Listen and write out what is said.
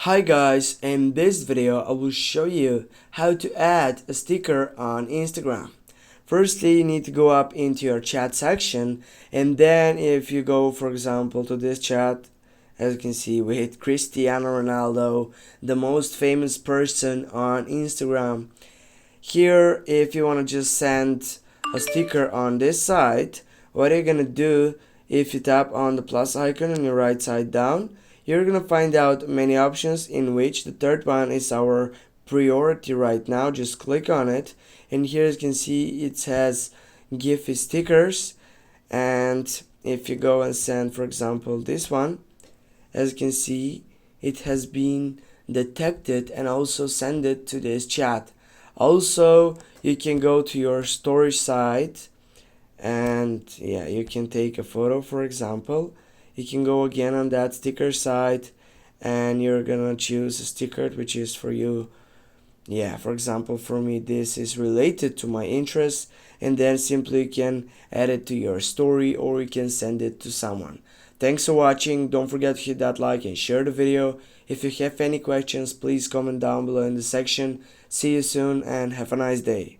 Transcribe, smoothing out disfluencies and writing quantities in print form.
Hi guys, in this video I will show you how to add a sticker on Instagram. Firstly, you need to go up into your chat section, and then if you go, for example, to this chat, as you can see, with Cristiano Ronaldo, the most famous person on Instagram. Here, if you want to just send a sticker on this side, what you're gonna do, if you tap on the plus icon on your right side down, you're gonna find out many options, in which the third one is our priority right now. Just click on it, and here you can see it has GIF stickers. And if you go and send, for example, this one, as you can see, it has been detected and also send it to this chat. Also, you can go to your storage site, and yeah, you can take a photo, for example. You can go again on that sticker site, and you're gonna choose a sticker which is for you. Yeah, for example, for me this is related to my interests, and then simply you can add it to your story, or you can send it to someone. Thanks for watching. Don't forget to hit that like and share the video. If you have any questions, please comment down below in the section. See you soon and have a nice day.